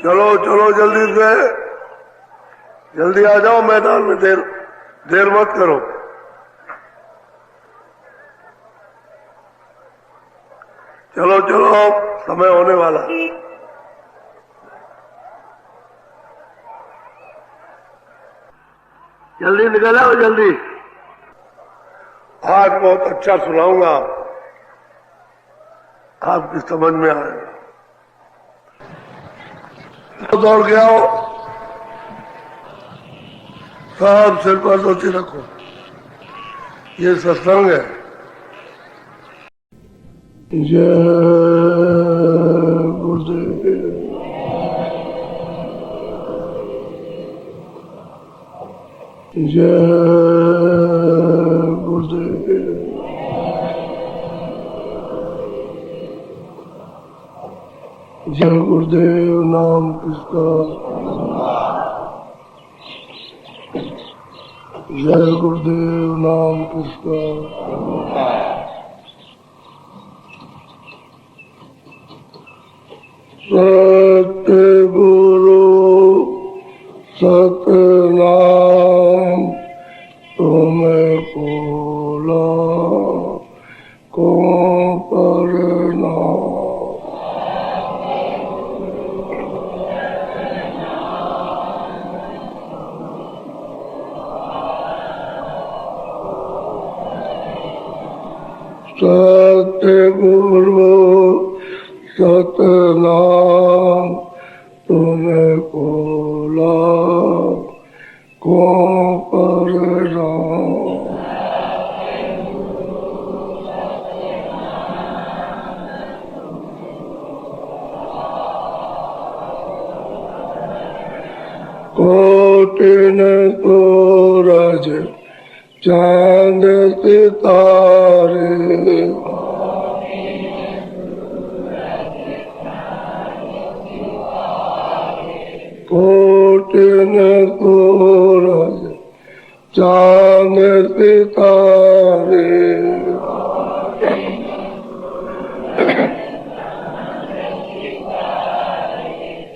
चलो चलो जल्दी से, जल्दी आ जाओ मैदान में, देर मत करो। चलो चलो समय होने वाला। जल्दी निकल आओ जल्दी। आज बहुत अच्छा सुनाऊंगा, आपकी समझ में आएगा। दौड़ के आओ, सब सिर पर धोती रखो, ये सत्संग है। जय गुरुदेव। जय गुरुदेव। जय गुरुदेव नाम किसका, जय गुरुदेव नाम किसका। सतगुरु सतनाम तुम्हें बोला को प्रणाम। सतगुरु सतनाम तुम्हें बोला को प्रणाम। कोटिन सूरज चांद सितारे, कोटिन सूरज चांद सितारे,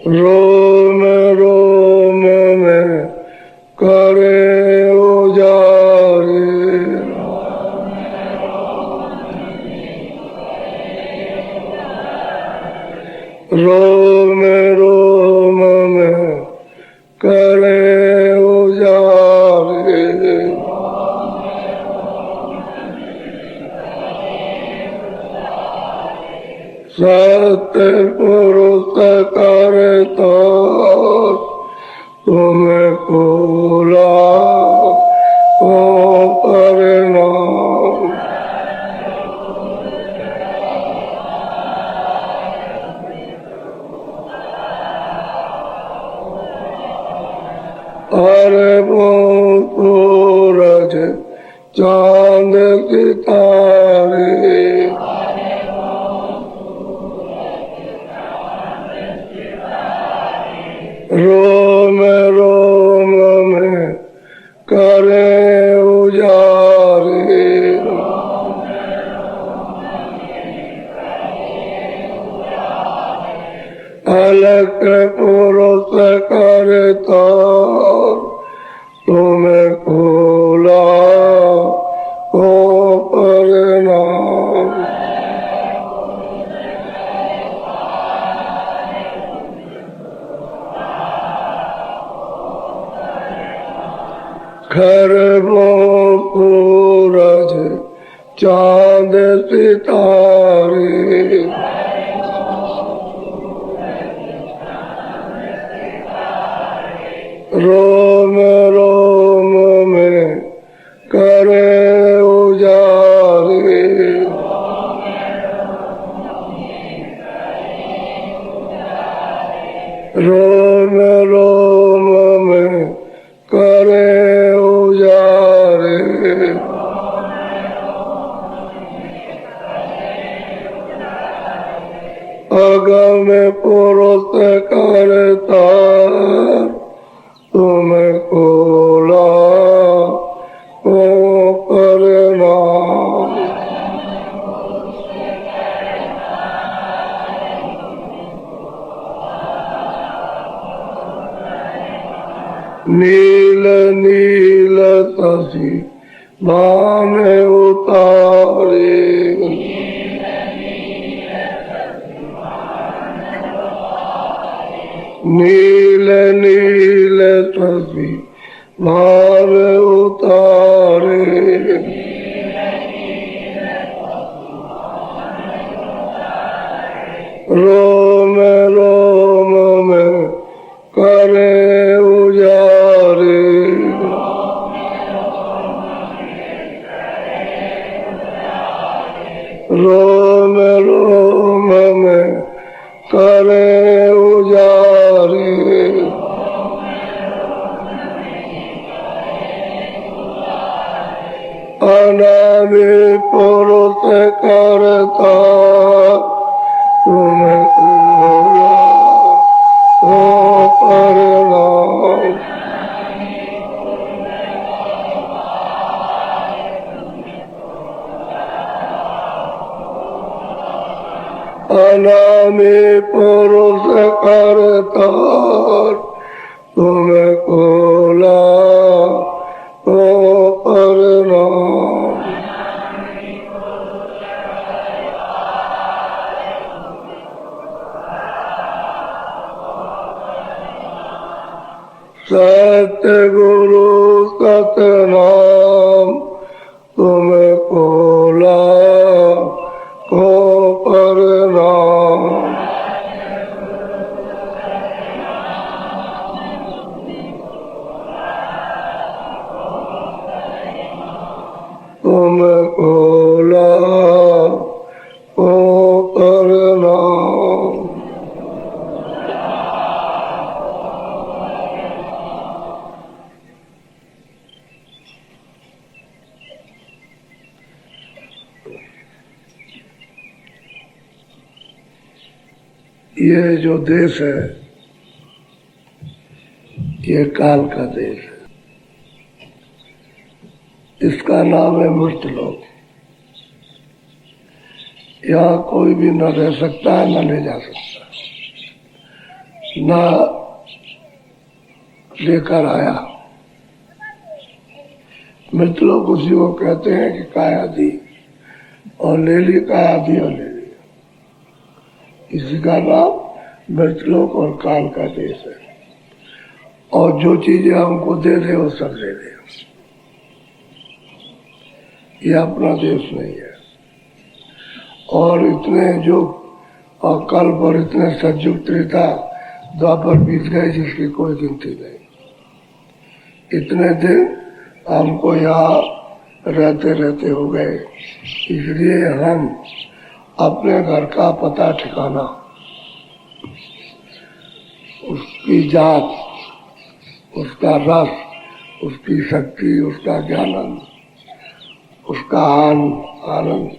रोम रोम में करे उजारे, रोम रोम में करे उजारे। सतपुरुष करता तुम्हें बोला को प्रणाम। अरे वो सूरज चांद सितारे, रोम रोम में करे उजारे, अलग पुरुष करता तुम्हें खोला को प्रणाम। खरबों सूरज चांद सितारे, रोम रोम में करे उजारे, रोम रोम में करे उजारे। अगम पुरुष करता तुम्हें खोला को प्रणाम। नील नील शशि भान उतारे, नील नील शशि भान उतारे, रोम रोम में करे उजारे, रोम रोम में करे उजारे, अनादि पुरुष करता तुम्हें ओ परिणाम, अनादि पुरुष करता तुम्हें कोला ओ परिणाम, सत्य गुरु सतनाम तुम्हें कोला को परिणाम, तुम्हें कोला को परिणाम, ये जो देश है ये काल का देश है, इसका नाम है मृत्यलोक। यहाँ कोई भी न रह सकता है न ले जा सकता, न लेकर आया। मृत्यलोक उसी को कहते हैं कि काया दी और ले ली, काया दी और ले ली। इसी का नाम मृत्यलोक और काल का देश है। और जो चीजें हमको दे दे वो सब ले दे, ये अपना देश नहीं है। और इतने युग और कल्प और इतने सतयुग त्रेता द्वापर बीत गए जिसकी कोई गिनती नहीं। इतने दिन हमको यहाँ रहते रहते हो गए, इसलिए हम अपने घर का पता ठिकाना, उसकी जात, उसका रस, उसकी शक्ति, उसका ज्ञान, उसका आनंद,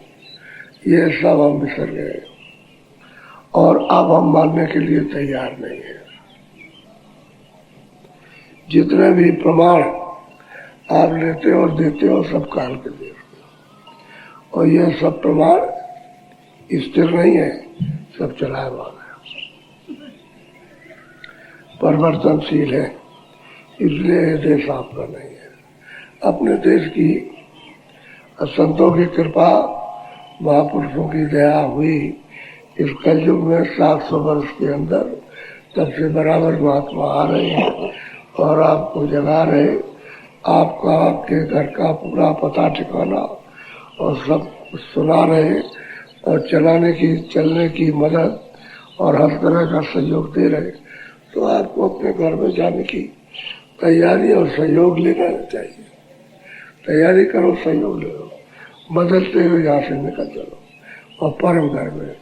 ये सब हम बिसर गए और अब हम मानने के लिए तैयार नहीं है। जितने भी प्रमाण आप लेते और देते हो सब काल के देते हो, और ये सब प्रमाण स्थिर नहीं है, सब चलायमान है, परिवर्तनशील है। इसलिए ये देश आपका नहीं है। अपने देश की संतों की कृपा, महापुरुषों की दया हुई। इस कलयुग में 700 वर्ष के अंदर तब से बराबर महात्मा आ रहे हैं और आपको जगा रहे, आपका, आपके घर का पूरा पता ठिकाना और सब कुछ सुना रहे और चलने की मदद और हर तरह का सहयोग दे रहे। तो आपको अपने घर में जाने की तैयारी और सहयोग लेना चाहिए। तैयारी करो, सहयोग ले लो, बदलते हुए यहाँ से निकल चलो और परम घर में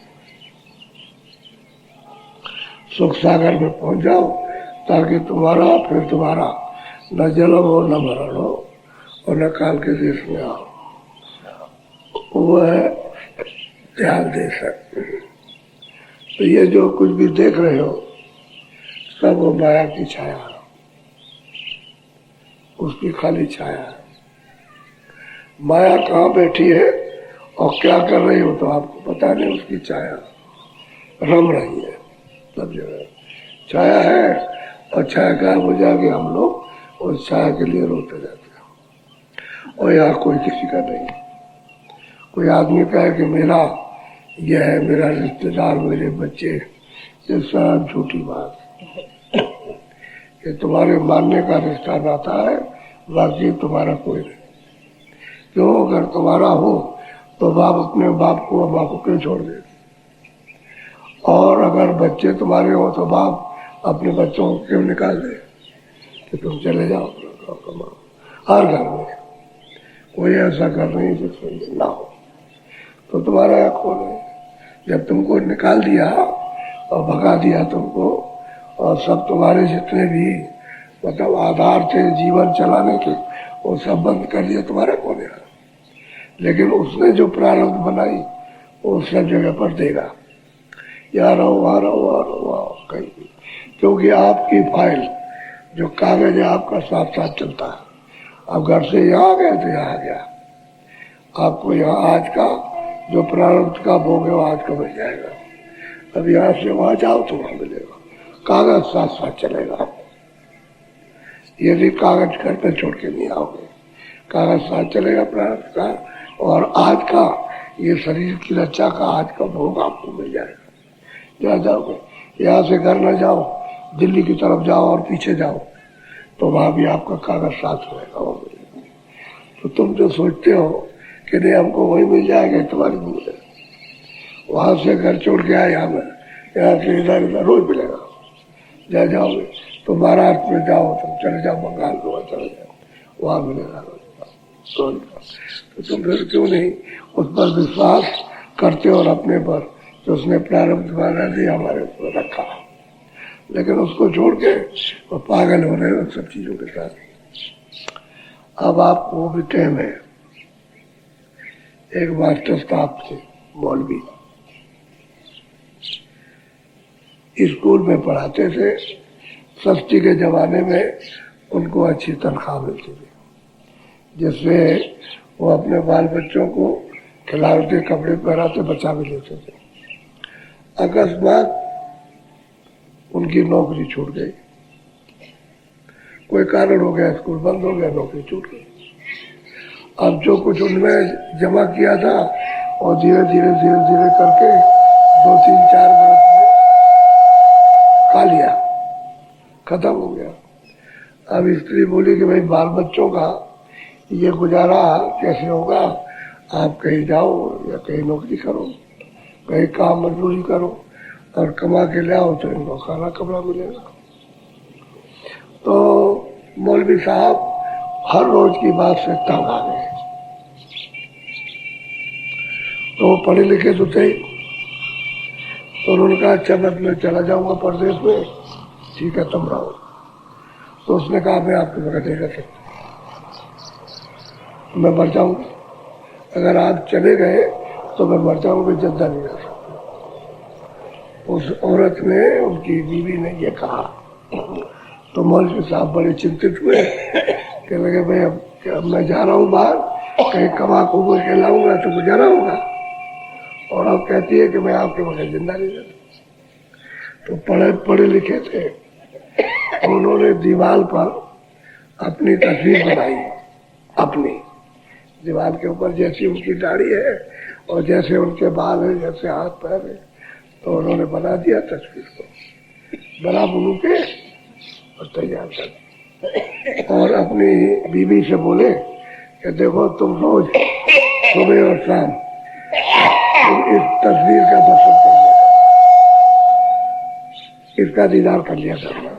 सुख सागर में पहुंच जाओ, ताकि तुम्हारा फिर तुम्हारा न जन्म हो, न मरण हो और न काल के देश में आओ। वो है त्याग देश है। तो ये जो कुछ भी देख रहे हो सब वो माया की छाया है, उसकी खाली छाया है। माया कहाँ बैठी है और क्या कर रही हो तो आपको पता नहीं, उसकी छाया रम रही है सब जगह। छाया है और छाया गायब हो जाएगी, हम लोग और छाया के लिए रोते जाते हैं। और यहाँ कोई किसी का नहीं। कोई आदमी कहे कि मेरा यह है, मेरा रिश्तेदार, मेरे बच्चे, ये सब झूठी बात है। ये तुम्हारे मानने का रिश्ता नाता है, बाकी तुम्हारा कोई नहीं। क्यों? अगर तुम्हारा हो तो बाप अपने बाप को और माँ को क्यों छोड़ दे? और अगर बच्चे तुम्हारे हो तो बाप अपने बच्चों को क्यों निकाल दे कि तुम चले जाओ कमाओ? हर घर में कोई ऐसा घर नहीं जिसमें ना हो। तो तुम्हारा हक कौन है? जब तुमको निकाल दिया और भगा दिया तुमको, और सब तुम्हारे जितने भी मतलब आधार थे जीवन चलाने के, वो सब बंद कर दिया, तुम्हारा कौन है? लेकिन उसने जो प्रारब्ध बनाई वो सब जगह पर देगा। यहाँ रहो, वहाँ रहो, वहाँ रहो, वहाँ कहीं भी, क्योंकि आपकी फाइल जो कागज है आपका साथ साथ चलता है। आप घर से यहाँ गए तो यहाँ गया, आपको यहाँ आज का जो प्रारब्ध का भोग है वो आज का मिल जाएगा। अब यहाँ से वहाँ जाओ तो वहाँ मिलेगा, कागज साथ साथ चलेगा। यदि कागज घर पे छोड़ के नहीं आओगे, कागज साथ चलेगा प्रारब्ध का, और आज का ये शरीर की रक्षा का आज का भोग आपको मिल जाएगा। जहाँ जाओगे, यहाँ से घर न जाओ, दिल्ली की तरफ जाओ और पीछे जाओ तो वहाँ भी आपका कागज साथ रहेगा, वो मिलेगा। तो तुम जो सोचते हो कि नहीं हमको वही मिल जाएगा, तुम्हारी भूल है। वहां से घर छोड़ के आए यहाँ से इधर रोज मिलेगा। जहाँ जाओगे तो महाराष्ट्र में जाओ, तुम चले जाओ बंगाल गोवा चले जाओ, वहां मिलेगा रोज। तो तुम फिर क्यों नहीं उस पर विश्वास करते और अपने पर जो उसने प्रारब्ध बना दिया हमारे ऊपर रखा, लेकिन उसको छोड़ के वो पागल हो रहे हैं उन सब चीजों के साथ। अब आपको वो भी टाइम है। एक मास्टर साहब थे मौलवी, स्कूल में पढ़ाते थे। सस्ती के जमाने में उनको अच्छी तनख्वाह मिलती थी, जिससे वो अपने बाल बच्चों को खिलावटी कपड़े पहनाते बचा भी लेते थे। अकस्मात उनकी नौकरी छूट गई, कोई कारण हो गया, स्कूल बंद हो गया, नौकरी छूट गई। अब जो कुछ उनमें जमा किया था और धीरे धीरे करके 2-3-4 बरस में खा लिया, खत्म हो गया। अब स्त्री बोली कि भाई बाल बच्चों का ये गुजारा कैसे होगा? आप कहीं जाओ या कहीं नौकरी करो, कहीं काम मजदूरी करो और कमा के ले आओ तो इनको खाना कपड़ा मिलेगा। तो मौलवी साहब हर रोज की बात से तंग आ गए। तो वो पढ़े लिखे तो थे, तो उन्होंने कहा अच्छा मैं चला जाऊंगा परदेश में, ठीक है तुम रहो। तो उसने कहा मैं आपके बगैर नहीं रह सकता, मैं मर जाऊंगा। अगर आप चले गए तो मैं मर जाऊंगा, जिंदा नहीं रह सकता। उस औरत ने, उनकी बीवी ने ये कहा। तो मौलवी साहब बड़े चिंतित हुए, कहने लगे भाई अब मैं जा रहा हूँ बाहर, कहीं कमा कुमा के लाऊंगा तो गुजारा होगा, और अब कहती है कि मैं आपके बगैर जिंदा नहीं रहता। तो पढ़े लिखे थे, उन्होंने दीवार पर अपनी तस्वीर बनाई। अपनी दीवार के ऊपर जैसी उनकी दाढ़ी है और जैसे उनके बाल है, जैसे हाथ पैर है, तो उन्होंने बना दिया तस्वीर को, बना बुनू के और तैयार कर। और अपनी बीवी से बोले कि देखो तुम रोज सुबह और शाम तुम इस तस्वीर का दर्शन कर लिया, इसका दीदार कर लिया करना।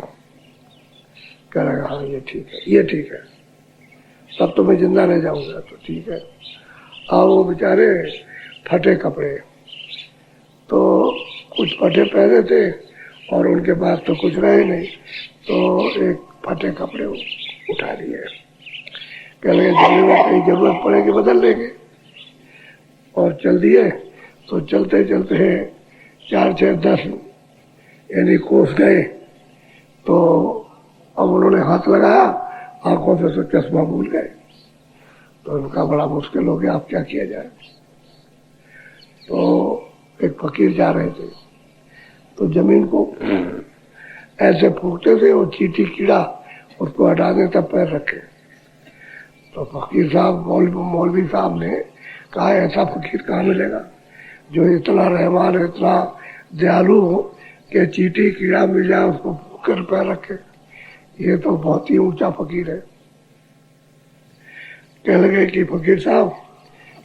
कहेगा हाँ ये ठीक है, ये ठीक है, तब तो मैं जिंदा रह जाऊंगा। तो ठीक है। और वो बेचारे फटे कपड़े, तो कुछ फटे पहने थे और उनके पास तो कुछ रहे नहीं, तो एक फटे कपड़े उठा लिए, कह लगे कहीं जरूरत पड़ेगी बदल लेंगे, और चल दिए। तो चलते चलते 4-6-10 यानी कोस गए। तो अब उन्होंने हाथ लगाया, आंखों से तो चश्मा भूल गए। तो उनका बड़ा मुश्किल हो गया, अब क्या किया जाए। तो एक फकीर जा रहे थे, तो जमीन को ऐसे फूकते थे और चींटी कीड़ा उसको हटा दें तब पैर रखे। तो फकीर साहब मौलवी साहब ने कहा ऐसा फकीर कहाँ मिलेगा जो इतना रहमान इतना दयालु हो कि चींटी कीड़ा मिल जाए उसको कर पैर रखे, ये तो बहुत ही ऊंचा फकीर है। कहने लगे कि फकीर साहब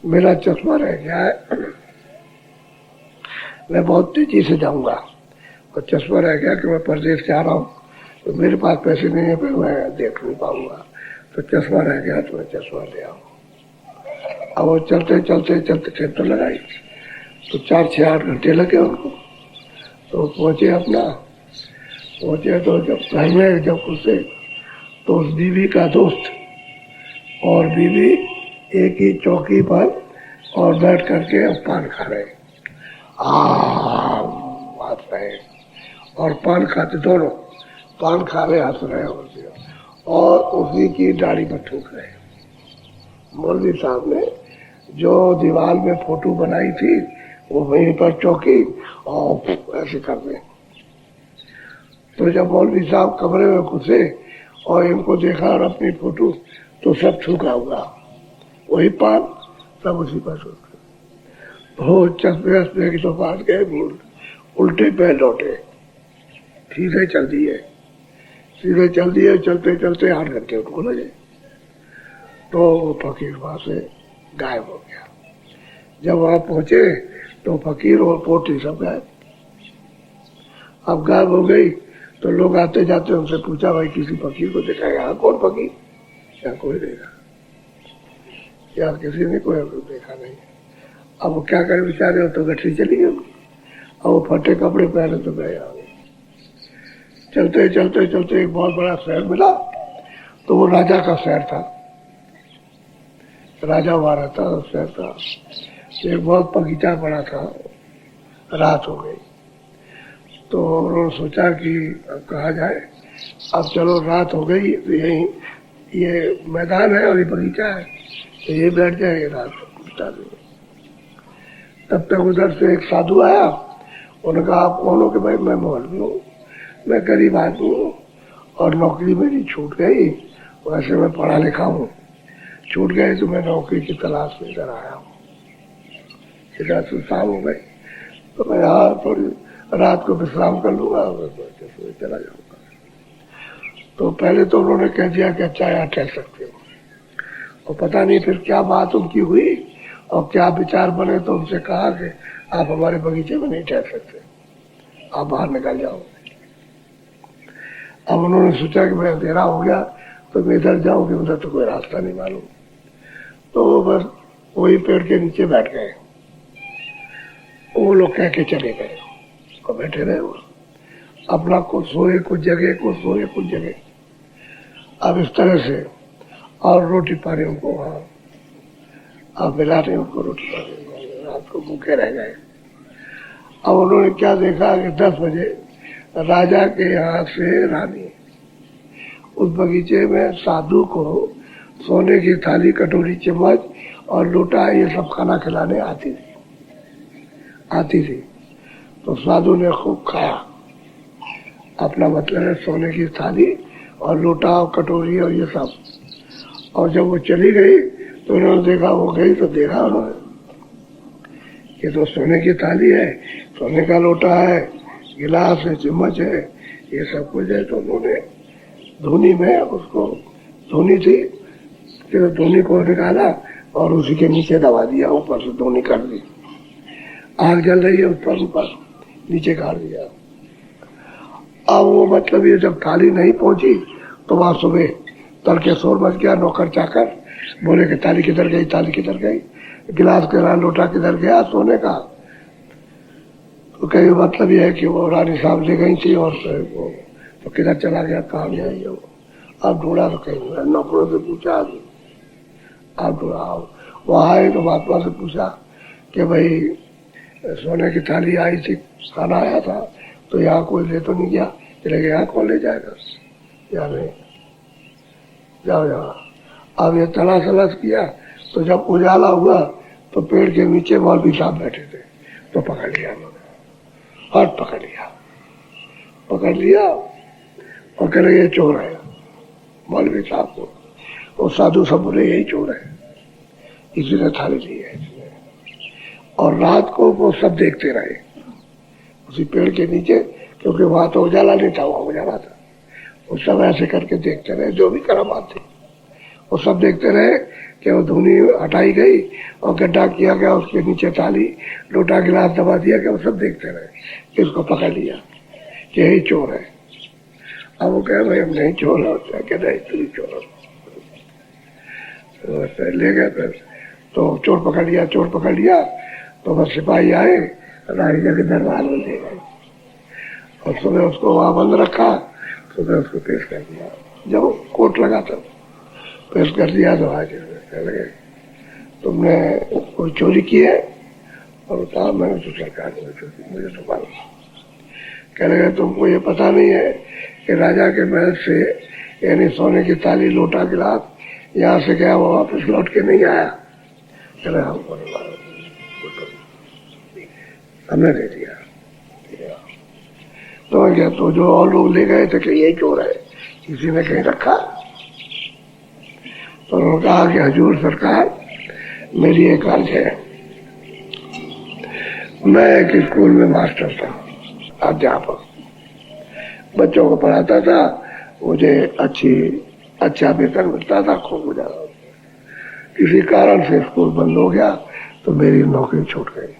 मेरा चश्मा रह गया है, मैं बहुत तेजी से जाऊंगा और चश्मा रह गया कि मैं परदेश जा रहा हूँ तो मेरे पास पैसे नहीं है, फिर मैं देख नहीं पाऊंगा, तो चश्मा रह गया तो मैं चश्मा ले आऊँ। अब वो चलते चलते चलते ट्रेन तो लगाई तो 4-6-8 घंटे लगे उनको। तो पहुंचे तो जब घर में जब घुसे तो उस बीवी का दोस्त और बीवी एक ही चौकी पर और बैठ करके पान खा रहे, हंस रहे और पान खाते, दोनों पान खा रहे हंस रहे और उसी की दाढ़ी पर थूक रहे। मौलवी साहब ने जो दीवार में फोटो बनाई थी वो वहीं पर चौकी और ऐसे कर रहे। तो जब मौलवी साहब कमरे में घुसे और इनको देखा और अपनी फोटो, तो सब थूका हुआ वही पान, सब उसी पर थूक। तो चश्मे की तो बात गए भूल, उल्टे पैर लौटे, सीधे चल दिए, चलते चलते 8 घंटे उनको लगे। तो फकीर वहां से गायब हो गया। जब वहां पहुंचे तो फकीर और पोटी सब गायब। अब गायब हो गई तो लोग आते जाते उनसे पूछा भाई किसी फकीर को देखा? यहाँ कौन फकीर? यहाँ कोई देखा, यार किसी ने कोई देखा नहीं। अब वो क्या करे बेचारे, तो गठरी चली गई और वो फटे कपड़े पहने तो गए आगे। चलते चलते चलते एक बहुत बड़ा शहर मिला, तो वो राजा का शहर था, राजा वहां रहता शहर था। एक बहुत बगीचा पड़ा था। रात हो गई तो उन्होंने सोचा कि अब कहा जाए, अब चलो रात हो गई तो यही ये मैदान है और ये बगीचा है तो ये बैठ जाएंगे रात बिता देंगे। तब तक उधर से एक साधु आया, उन्होंने कहा आप कौन हो? कि भाई मैं मौलवी हूँ, मैं गरीब आदमी हूँ और नौकरी मेरी छूट गई, वैसे मैं पढ़ा लिखा हूँ, छूट गई तो मैं नौकरी की तलाश में इधर आया हूँ। इधर से शाम हो गई तो मैं यहाँ थोड़ी रात को विश्राम कर लूंगा और चला जाऊंगा। तो पहले तो उन्होंने कह दिया कि अच्छा यहाँ ठहर सकते हो, और पता नहीं फिर क्या बात उनकी हुई और क्या विचार बने, तो उनसे कहा कि आप हमारे बगीचे में नहीं ठहर सकते, आप बाहर निकल जाओ। अब उन्होंने सोचा कि मैं अंधेरा हो गया तो मैं इधर जाऊं कि उधर तो कोई रास्ता नहीं मालूम, तो बस वही पेड़ के नीचे बैठ गए। वो लोग कह के चले गए और बैठे रहे वो अपना, कुछ सोए कुछ जगह, कुछ सोए कुछ जगह। अब इस तरह से और रोटी पानी उनको वहां अब मिला रहे, उनको रोटी पानी, रात को भूखे रह गए। अब उन्होंने क्या देखा कि 10 बजे राजा के यहाँ से रानी उस बगीचे में साधु को सोने की थाली, कटोरी, चम्मच और लोटा ये सब खाना खिलाने आती थी। तो साधु ने खूब खाया, अपना मतलब है सोने की थाली और लोटा और कटोरी और ये सब। और जब वो चली गई तो उन्होंने देखा, वो गई तो देखा उन्होंने ये तो सोने की थाली है, सोने का लोटा है, गिलास है, चम्मच है, ये सब कुछ है। तो उन्होंने धोनी में उसको, धोनी थी, धोनी को निकाला और उसी के नीचे दबा दिया, ऊपर से धोनी कर दी, आग जल रही है ऊपर नीचे काट दिया। अब वो मतलब ये जब थाली नहीं पहुंची तो वहां सुबह तड़के शोर मच गया, नौकर चाकर बोले कि थाली किधर गई, थाली किधर गई, गिलास किधर, लोटा किधर गया सोने का। तो कहीं मतलब ये है कि वो रानी साहब ले गई थी और वो तो किधर चला गया, कहाँ गया ये वो। अब ढूंढा तो कहीं, नौकरों से पूछा, आप ढूंढा, वहां आए तो महात्मा से पूछा कि भाई सोने की थाली आई थी, खाना आया था, तो यहाँ कोई ले तो नहीं गया? चले गए, यहाँ कौन ले जाएगा, या नहीं, जाओ। अब ये तलाश किया तो जब उजाला हुआ तो पेड़ के नीचे मौलवी साहब बैठे थे, तो पकड़ लिया उन्होंने, हाथ पकड़ लिया और कह रहे ये चोर है। मौलवी साहब को। वो साधु सब बोले यही चोर है, इसी ने थाली ली है इसने। और रात को वो सब देखते रहे उसी पेड़ के नीचे, क्योंकि वहां तो उजाला नहीं था, वहां उजाला था। वो सब ऐसे करके देखते रहे, जो भी करामात थी वो सब देखते रहे कि वो धुनी हटाई गई और गड्ढा किया गया, उसके नीचे थाली लोटा गिलास दबा दिया गया। वो सब देखते रहे कि उसको पकड़ लिया कि यही चोर है। अब वो कहे भाई हम नहीं चोर होता, कि नहीं तू ही चोर हो। तो ले गए फिर, तो चोर पकड़ लिया, चोर पकड़ लिया। तो बस सिपाही आए, राजा के दरबार में ले गए और सुबह उसको वहां बंद रखा। सुबह उसको पेश कर दिया, जब कोर्ट लगा था पेश कर दिया। तो आज लगे तुमने कोई चोरी की है? और कहा मैंने तो सरकार ने चोरी, मुझे तो मालूम। कह लगे तुमको ये पता नहीं है कि राजा के महल से यानी सोने की थाली लोटा गिलास यहाँ से गया, वो वापस लौट के नहीं आया। कह रहे हमको नहीं मालूम, हमने दे दिया। तो क्या, तो जो और लोग ले गए थे कि यही चोर है, किसी ने कहीं रखा। तो उन्होंने कहा कि हजूर सरकार, मेरी एक अर्ज है। मैं एक स्कूल में मास्टर था, अध्यापक, बच्चों को पढ़ाता था। मुझे अच्छा वेतन मिलता था, खूब गुजारा। किसी कारण से स्कूल बंद हो गया तो मेरी नौकरी छूट गई।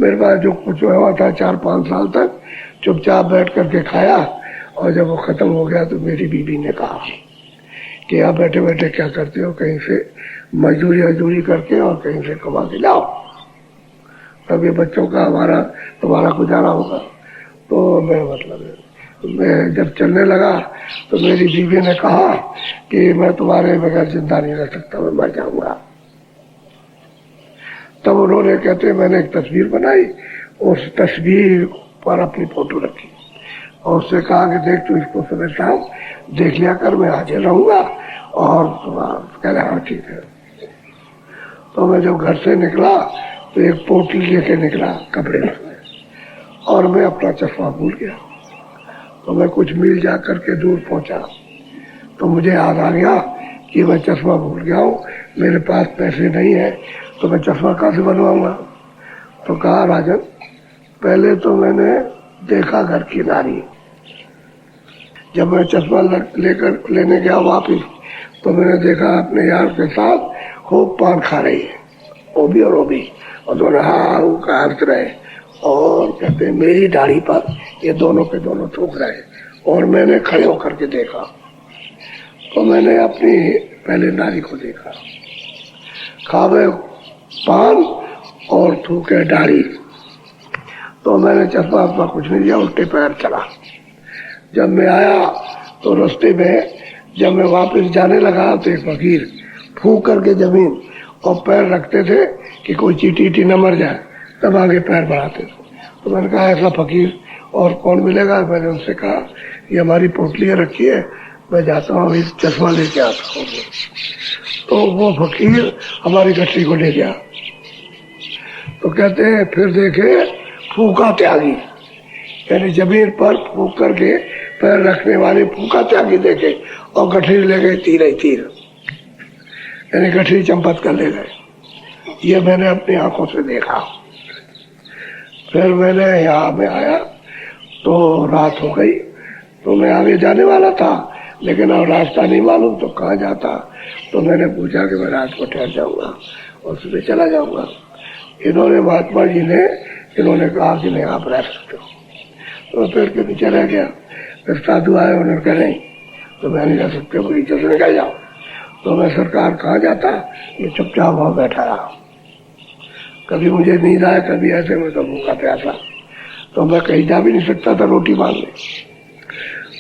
मेरे पास जो कुछ हुआ था 4-5 साल तक चुपचाप बैठ करके खाया। और जब वो खत्म हो गया तो मेरी बीवी ने कहा कि आप बैठे बैठे क्या करते हो, कहीं से मजदूरी करके और कहीं से कमा के लाओ, तब ये बच्चों का तुम्हारा गुजारा होगा। तो मैं जब चलने लगा तो मेरी बीवी ने कहा कि मैं तुम्हारे बगैर जिंदा नहीं रह सकता, मैं मर जाऊंगा। तब उन्होंने कहते मैंने एक तस्वीर बनाई, उस तस्वीर पर अपनी फोटो रखी और उससे कहा कि देख तू इसको सुबह शाम देख लिया कर, मैं हाजिर रहूंगा। और कह रहे हाँ ठीक है। तो मैं जब घर से निकला तो एक पोटली लेके निकला कपड़े में, और मैं अपना चश्मा भूल गया। तो मैं कुछ मील जा करके दूर पहुंचा तो मुझे याद आ गया कि मैं चश्मा भूल गया हूँ, मेरे पास पैसे नहीं है, तो मैं चश्मा कहाँ से बनवाऊंगा। तो कहा राजन, पहले तो मैंने देखा घर की नारी, जब मैं चश्मा लेने गया वापिस तो मैंने देखा अपने यार के साथ खूब पान खा रही है, वो भी और दोनों हाँ का हंस रहे और कहते मेरी दाढ़ी पर ये दोनों के दोनों थूक रहे। और मैंने खड़े होकर के देखा तो मैंने अपनी पहले नारी को देखा, खावे पान और थूके दाढ़ी। तो मैंने चश्मा कुछ नहीं दिया, उल्टे पैर चला। जब मैं आया तो रास्ते में जब मैं वापस जाने लगा तो एक फकीर फूंक करके जमीन और पैर रखते थे कि कोई चीटी न मर जाए, तब आगे पैर बढ़ाते थे। तो मैंने कहा ऐसा फकीर और कौन मिलेगा। मैंने उनसे कहा ये हमारी पोटलियां रखी है, मैं जाता हूँ अभी चश्मा लेके आता हूँ। तो वो फकीर हमारी गठरी को ले गया। तो कहते हैं फिर देखे फूका त्यागी, यानी जमीन पर फूक करके पैर रखने वाले फूका त्यागी देखे और गठरी ले गए तीर, यानी गठरी चंपत कर ले गए। ये मैंने अपनी आंखों से देखा। फिर मैंने यहाँ में आया तो रात हो गई, तो मैं आगे जाने वाला था लेकिन अब रास्ता नहीं मालूम तो कहाँ जाता। तो मैंने पूछा कि मैं रात को ठहर जाऊंगा और सुबह चला जाऊंगा। इन्होंने महात्मा जी ने इन्होंने कहा कि नहीं आप रह सकते हो। तो मैं पेड़ के नीचे रह गया। फिर साधु आए, उन्होंने कहा नहीं तो मैं नहीं रह सकते, बगीचे से निकल जाओ। तो मैं सरकार कहाँ जाता, मैं चुपचाप वहां बैठा रहा। कभी मुझे नींद आया, कभी ऐसे में तो भूखा प्यासा, तो मैं कहीं जा भी नहीं सकता था रोटी मांगने।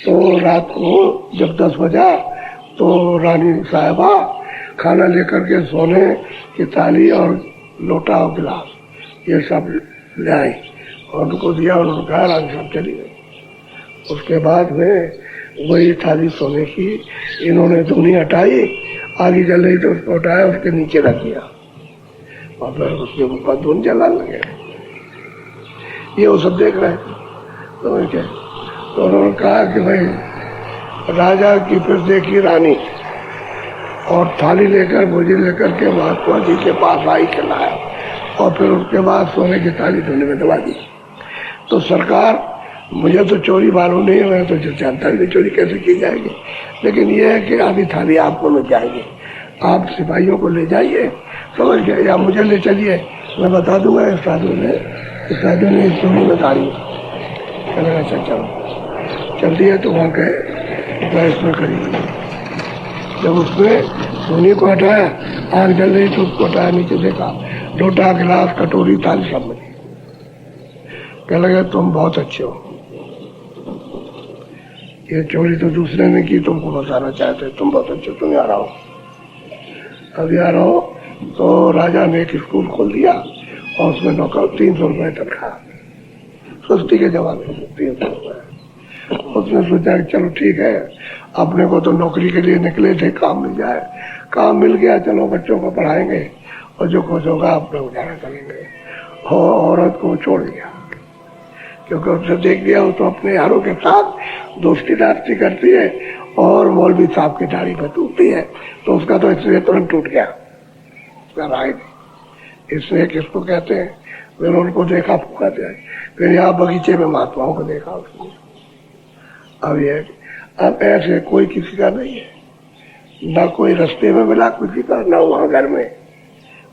तो रात को जब 10 बजा तो रानी साहिबा खाना लेकर के सोने की थाली और लोटा और गिलास ये सब ले आई और उनको दिया। उन्होंने कहा रानी साहब चली गई। उसके बाद में वही थाली सोने की इन्होंने धुनी हटाई, आगे जल रही तो उसको उठाया, उसके नीचे रख दिया और फिर उसके ऊपर धुन जलाने लगे। ये वो सब देख रहे थे। तो उन्होंने कहा कि भाई राजा की फिर देखी रानी और थाली लेकर भोजन लेकर के महात्मा जी के पास आई, खिलाया और फिर उसके बाद सोने की थाली धोने में दबा दी। तो सरकार, मुझे तो चोरी मालूम नहीं है, मैं तो जानता नहीं चोरी कैसे की जाएगी, लेकिन यह है कि आधी थाली आपको मिल जाएगी, आप सिपाहियों को ले जाइए, समझ गए, या मुझे ले चलिए, मैं बता दूंगा। इस साधु ने इस चोरी में तारी कहना, अच्छा चलो चल दिया। तो वहाँ गए, गैस में खड़ी, जब उसने सोने को हटाया, आग जल रही तो उसको हटाया, नीचे देखा लोटा, गिलास, कटोरी, थाली सब मिली। कह लगे तुम बहुत अच्छे हो, ये चोरी तो दूसरे ने की, तुमको बताना चाहते, तुम बहुत अच्छे, तुम यहाँ रहो, अभी आ रहो। तो राजा ने एक स्कूल खोल दिया और उसमें नौकर 300 रुपए तनख्वाह, सस्ती के जमाने में 300 रुपए। उसने सोचा कि चलो ठीक है, अपने को तो नौकरी के लिए निकले थे, काम मिल जाए, काम मिल गया, चलो बच्चों को पढ़ाएंगे और जो कुछ होगा अपना गुजारा करेंगे। औरत को छोड़ दिया, क्योंकि उसने देख लिया वो तो अपने यारों के साथ दोस्ती करती है और मौलवी साहब की दाढ़ी पे टूटती है, तो उसका तो इसलिए तुरंत टूट गया, उसका राय नहीं। इसलिए किसको कहते हैं, फिर उनको देखा फूकाते हैं, फिर यहाँ बगीचे में महात्माओं को देखा उसने। अब ऐसे कोई किसी का नहीं है, ना कोई रास्ते में मिला किसी का, ना वहां घर में,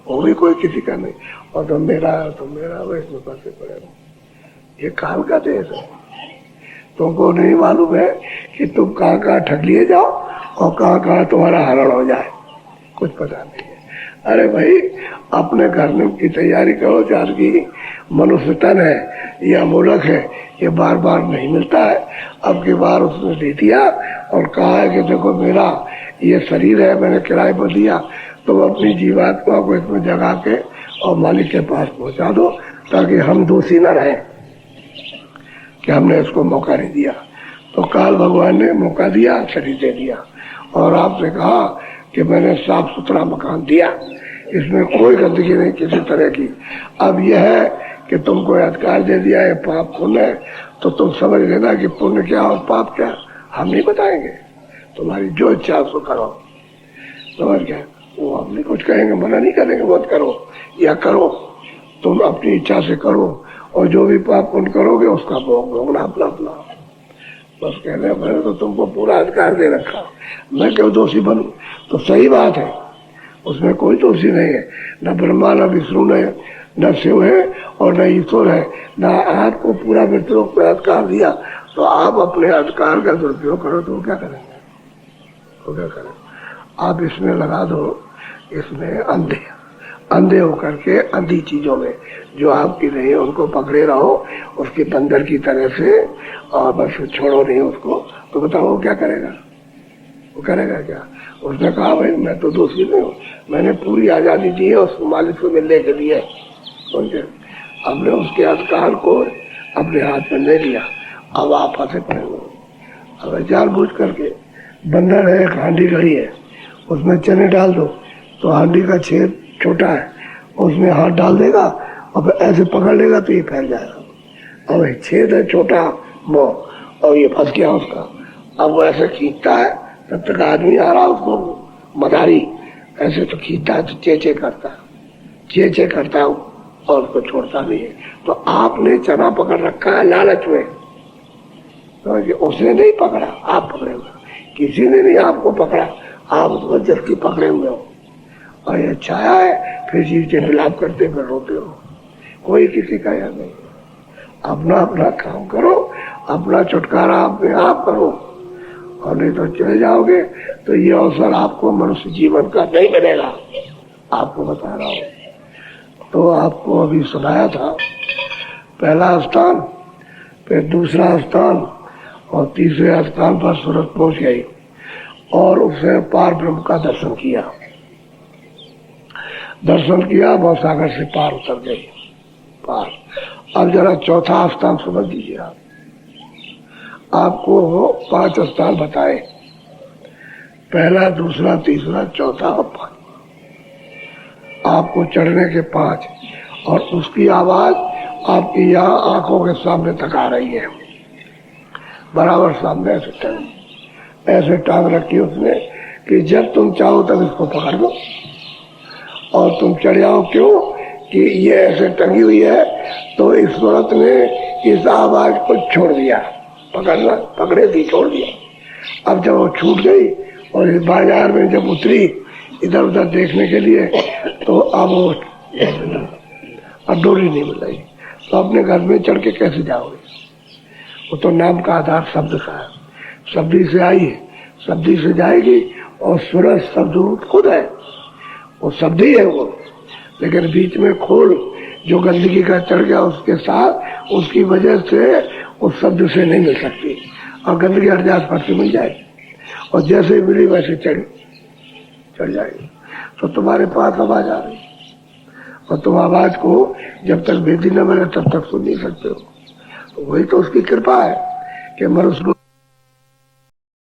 वो भी कोई किसी का नहीं। और तुम मेरा वैसे फंसे पड़े हो, ये काल का देश है, तुमको नहीं मालूम है कि तुम कहाँ कहाँ ठग लिए जाओ और कहाँ कहाँ तुम्हारा हरण हो जाए, कुछ पता नहीं है। अरे भाई, अपने करने की तैयारी करो, चार की मनुष्य तन है या मूलक है, ये बार बार नहीं मिलता है। अब की बार उसने दे दिया और कहा है कि देखो मेरा ये शरीर है, मैंने किराए पर दिया, तुम अपनी जीवात्मा को इसमें जगा के और मालिक के पास पहुंचा दो, ताकि हम दोषी न रहें कि हमने इसको मौका नहीं दिया। तो काल भगवान ने मौका दिया, शरीर दे दिया और आपसे कहा कि मैंने साफ सुथरा मकान दिया, इसमें कोई गंदगी नहीं किसी तरह की। अब यह है कि तुमको अधिकार दे दिया है, पाप पुण्य है, तो तुम समझ लेना कि पुण्य क्या और पाप क्या, हम नहीं बताएंगे, तुम्हारी जो इच्छा उसको करो, समझ गए। वो हम नहीं कुछ कहेंगे, मना नहीं करेंगे मत करो या करो, तुम अपनी इच्छा से करो और जो भी पाप पुण्य करोगे उसका भोग भोगना अपना अपना। बस कहने मैंने तो तुमको पूरा अधिकार दे रखा, मैं क्यों दोषी बनूं? तो सही बात है, उसमें कोई दोषी नहीं है, न ब्रह्मा न विष्णु न शिव है और न ईश्वर है, न आपको पूरा मृत्यु पे अधिकार दिया, तो आप अपने अधिकार का दुरुपयोग करो तो क्या करेंगे? तो क्या करें? आप इसमें लगा दो, इसमें अंधे होकर के अंधी चीजों में जो आपकी नहीं उनको पकड़े रहो उसके बंदर की तरह से, और बस छोड़ो नहीं उसको। तो बताओ वो क्या करेगा? वो करेगा क्या? उसने कहा भाई मैं तो दोषी नहीं हूँ, मैंने पूरी आजादी दी है उसको, मालिक को मिलने के लिए, समझे? हमने उसके अधिकार को अपने हाथ में ले लिया, अब आप फंसे पड़े हो। अब जानबूझ करके बंदर है, एक हांडी घड़ी है, उसमें चने डाल दो तो हांडी का छेद छोटा है, उसमें हाथ डाल देगा और ऐसे पकड़ लेगा तो ये फैल जाएगा। अब छेद है छोटा वो, और ये फंस गया उसका। अब वो ऐसे खींचता है, तब तक आदमी आ रहा उसको मदारी ऐसे तो खींचता है तो चेचे करता है और उसको छोड़ता नहीं है। तो आपने चना पकड़ रखा है लालच में, तो उसने नहीं पकड़ा, आप पकड़े हुए, किसी ने नहीं आपको पकड़ा, आप उसको जबकि पकड़े हुए हो। और ये छाया है, फिर चीजें मिलाप करते फिर रोते हो, कोई किसी का या नहीं। अपना अपना काम करो, अपना छुटकारा अपने आप करो, और नहीं तो चले जाओगे तो ये अवसर आपको मनुष्य जीवन का नहीं मिलेगा। आपको बता रहा हूँ। तो आपको अभी सुनाया था, पहला स्थान, फिर दूसरा स्थान और तीसरे स्थान पर सूरत पहुंच गई और उसने पार ब्रह्म का दर्शन किया। भवसागर से पार उतर गई, पार। अब जरा चौथा स्थान समझ लीजिए आप। आपको 5 स्थान बताए, पहला, दूसरा, तीसरा, चौथा और 5। आपको चढ़ने के 5 और उसकी आवाज आपकी यहाँ आंखों के सामने तक आ रही है, बराबर सामने से ऐसे टांग रखी उसने कि जब तुम चाहो तब इसको पकड़ लो और तुम चढ़ जाओ। क्यों कि ये ऐसे टंगी हुई है। तो इस औरत ने इस आवाज को छोड़ दिया, पकड़ना पकड़े थी, छोड़ दिया। अब जब वो छूट गई और इस बाजार में जब उतरी इधर उधर देखने के लिए, तो अब वो अब डोरी नहीं मिलाई, तो अपने घर में चढ़ के कैसे जाओगे? वो तो नाम का आधार शब्द का है, शब्दी से आई है, शब्दी से जाएगी। और सूरज शब्द खुद है, वो शब्द ही है वो, लेकिन बीच में खोल जो गंदगी का चढ़ गया उसके साथ, उसकी वजह से उस शब्द से नहीं मिल सकती। और गंदगी हट जाए फट से मिल जाएगी, और जैसे मिली वैसे चढ़ जाएगी। तो तुम्हारे पास आवाज आ रही, और तुम आवाज को जब तक भेदी न मिले तब तक सुन नहीं सकते हो। तो वही तो उसकी कृपा है कि मनुष्य